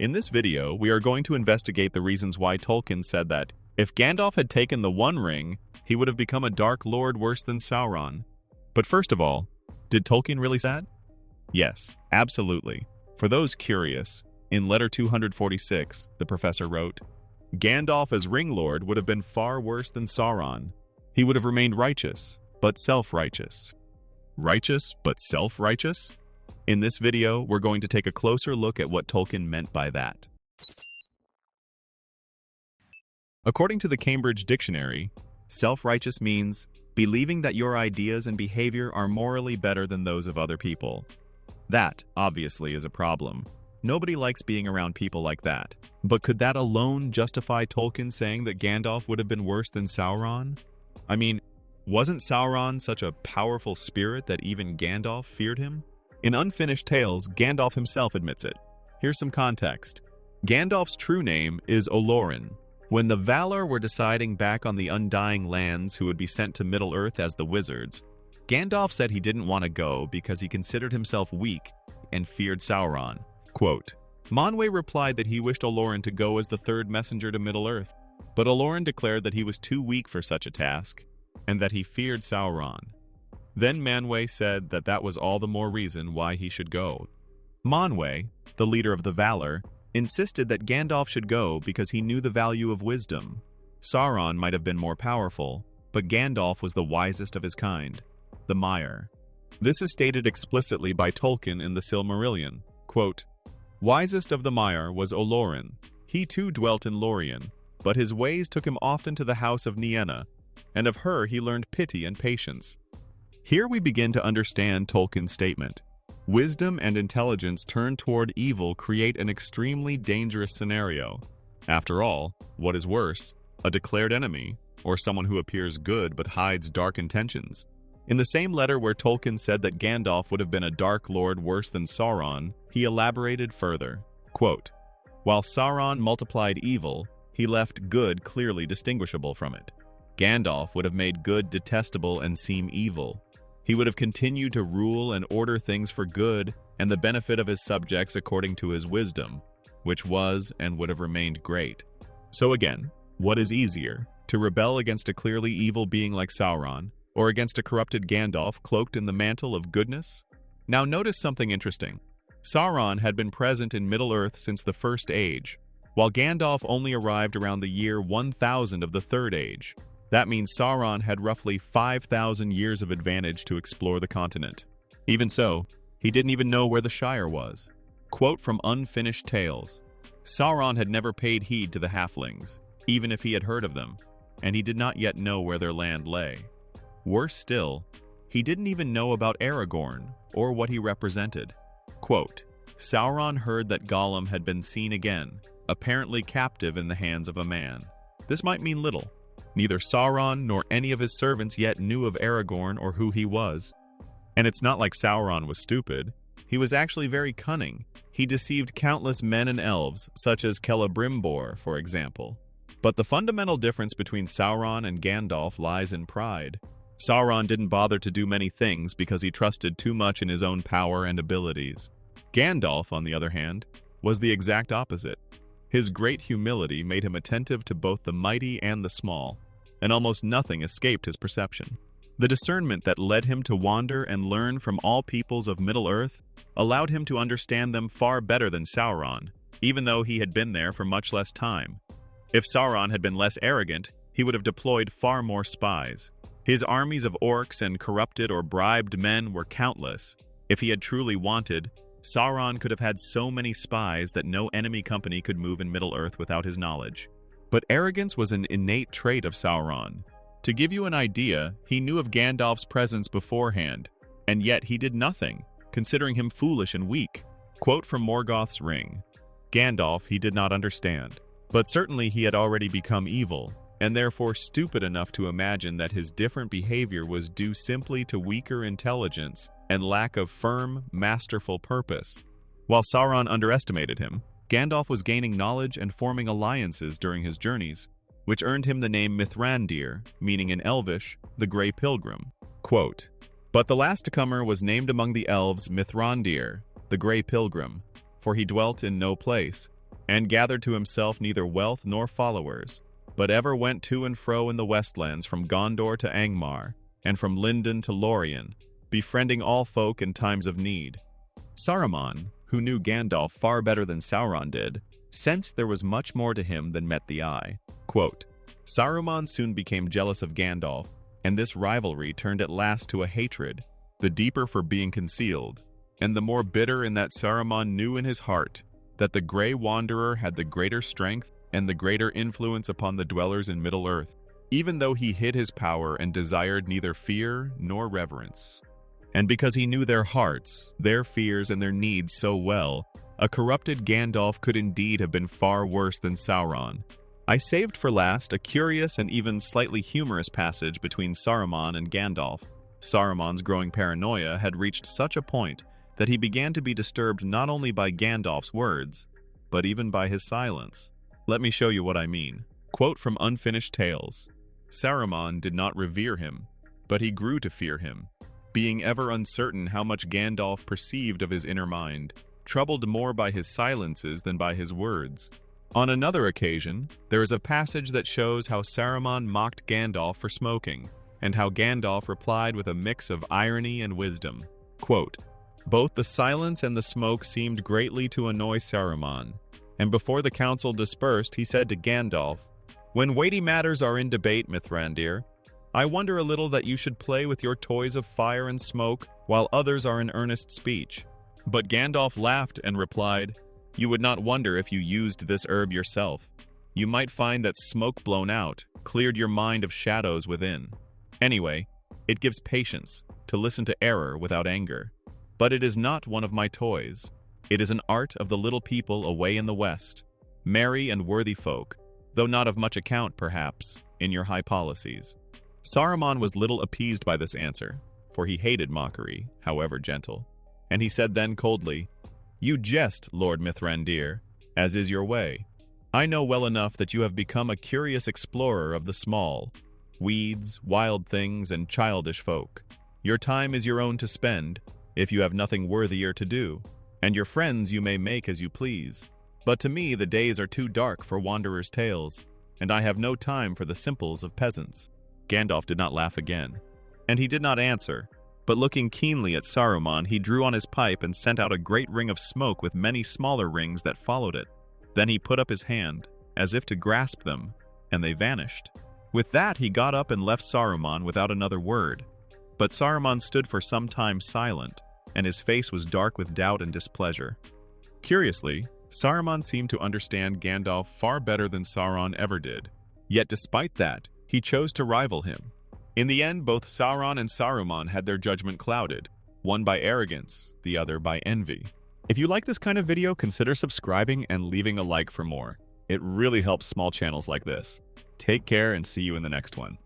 In this video, we are going to investigate the reasons why Tolkien said that if Gandalf had taken the One Ring, he would have become a Dark Lord worse than Sauron. But first of all, did Tolkien really say that? Yes, absolutely. For those curious, in letter 246, the professor wrote, Gandalf as Ring Lord would have been far worse than Sauron. He would have remained righteous, but self-righteous. Righteous, but self-righteous? In this video, we're going to take a closer look at what Tolkien meant by that. According to the Cambridge Dictionary, self-righteous means believing that your ideas and behavior are morally better than those of other people. That, obviously, is a problem. Nobody likes being around people like that. But could that alone justify Tolkien saying that Gandalf would have been worse than Sauron? I mean, wasn't Sauron such a powerful spirit that even Gandalf feared him? In Unfinished Tales, Gandalf himself admits it. Here's some context. Gandalf's true name is Olorin. When the Valar were deciding back on the Undying Lands who would be sent to Middle-earth as the Wizards, Gandalf said he didn't want to go because he considered himself weak and feared Sauron. Quote, Manwë replied that he wished Olorin to go as the third messenger to Middle-earth, but Olorin declared that he was too weak for such a task, and that he feared Sauron. Then Manwë said that that was all the more reason why he should go. Manwë, the leader of the Valar, insisted that Gandalf should go because he knew the value of wisdom. Sauron might have been more powerful, but Gandalf was the wisest of his kind, the Maiar. This is stated explicitly by Tolkien in the Silmarillion. Quote, Wisest of the Maiar was Olorin. He too dwelt in Lorien, but his ways took him often to the house of Nienna, and of her he learned pity and patience. Here we begin to understand Tolkien's statement. Wisdom and intelligence turned toward evil create an extremely dangerous scenario. After all, what is worse, a declared enemy, or someone who appears good but hides dark intentions? In the same letter where Tolkien said that Gandalf would have been a Dark Lord worse than Sauron, he elaborated further. Quote, While Sauron multiplied evil, he left good clearly distinguishable from it. Gandalf would have made good detestable and seem evil. He would have continued to rule and order things for good and the benefit of his subjects according to his wisdom, which was and would have remained great. So again, what is easier, to rebel against a clearly evil being like Sauron, or against a corrupted Gandalf cloaked in the mantle of goodness? Now notice something interesting. Sauron had been present in Middle-earth since the First Age, while Gandalf only arrived around the year 1000 of the Third Age. That means Sauron had roughly 5,000 years of advantage to explore the continent. Even so, he didn't even know where the Shire was. Quote from Unfinished Tales, Sauron had never paid heed to the halflings, even if he had heard of them, and he did not yet know where their land lay. Worse still, he didn't even know about Aragorn, or what he represented. Quote, Sauron heard that Gollum had been seen again, apparently captive in the hands of a man. This might mean little. Neither Sauron nor any of his servants yet knew of Aragorn or who he was. And it's not like Sauron was stupid. He was actually very cunning. He deceived countless men and elves, such as Celebrimbor, for example. But the fundamental difference between Sauron and Gandalf lies in pride. Sauron didn't bother to do many things because he trusted too much in his own power and abilities. Gandalf, on the other hand, was the exact opposite. His great humility made him attentive to both the mighty and the small, and almost nothing escaped his perception. The discernment that led him to wander and learn from all peoples of Middle-earth allowed him to understand them far better than Sauron, even though he had been there for much less time. If Sauron had been less arrogant, he would have deployed far more spies. His armies of orcs and corrupted or bribed men were countless. If he had truly wanted, Sauron could have had so many spies that no enemy company could move in Middle-earth without his knowledge. But arrogance was an innate trait of Sauron. To give you an idea, he knew of Gandalf's presence beforehand, and yet he did nothing, considering him foolish and weak. Quote from Morgoth's Ring, Gandalf he did not understand, but certainly he had already become evil, and therefore stupid enough to imagine that his different behavior was due simply to weaker intelligence and lack of firm, masterful purpose. While Sauron underestimated him, Gandalf was gaining knowledge and forming alliances during his journeys, which earned him the name Mithrandir, meaning in Elvish, the Grey Pilgrim. Quote, But the last-to-comer was named among the elves Mithrandir, the Grey Pilgrim, for he dwelt in no place, and gathered to himself neither wealth nor followers, but ever went to and fro in the Westlands from Gondor to Angmar, and from Lindon to Lorien, befriending all folk in times of need. Saruman, who knew Gandalf far better than Sauron did, sensed there was much more to him than met the eye. Quote, Saruman soon became jealous of Gandalf, and this rivalry turned at last to a hatred, the deeper for being concealed, and the more bitter in that Saruman knew in his heart that the Grey Wanderer had the greater strength and the greater influence upon the dwellers in Middle-earth, even though he hid his power and desired neither fear nor reverence. And because he knew their hearts, their fears, and their needs so well, a corrupted Gandalf could indeed have been far worse than Sauron. I saved for last a curious and even slightly humorous passage between Saruman and Gandalf. Saruman's growing paranoia had reached such a point that he began to be disturbed not only by Gandalf's words, but even by his silence. Let me show you what I mean. Quote from Unfinished Tales. Saruman did not revere him, but he grew to fear him, being ever uncertain how much Gandalf perceived of his inner mind, troubled more by his silences than by his words. On another occasion, there is a passage that shows how Saruman mocked Gandalf for smoking, and how Gandalf replied with a mix of irony and wisdom. Quote, both the silence and the smoke seemed greatly to annoy Saruman, and before the council dispersed, he said to Gandalf, when weighty matters are in debate, Mithrandir, I wonder a little that you should play with your toys of fire and smoke while others are in earnest speech. But Gandalf laughed and replied, you would not wonder if you used this herb yourself. You might find that smoke blown out cleared your mind of shadows within. Anyway, it gives patience to listen to error without anger. But it is not one of my toys. It is an art of the little people away in the West, merry and worthy folk, though not of much account, perhaps, in your high policies. Saruman was little appeased by this answer, for he hated mockery, however gentle. And he said then coldly, you jest, Lord Mithrandir, as is your way. I know well enough that you have become a curious explorer of the small, weeds, wild things, and childish folk. Your time is your own to spend, if you have nothing worthier to do, and your friends you may make as you please. But to me the days are too dark for wanderers' tales, and I have no time for the simples of peasants. Gandalf did not laugh again, and he did not answer, but looking keenly at Saruman, he drew on his pipe and sent out a great ring of smoke with many smaller rings that followed it. Then he put up his hand, as if to grasp them, and they vanished. With that he got up and left Saruman without another word. But Saruman stood for some time silent, and his face was dark with doubt and displeasure. Curiously, Saruman seemed to understand Gandalf far better than Sauron ever did. Yet despite that, he chose to rival him. In the end, both Sauron and Saruman had their judgment clouded, one by arrogance, the other by envy. If you like this kind of video, consider subscribing and leaving a like for more. It really helps small channels like this. Take care and see you in the next one.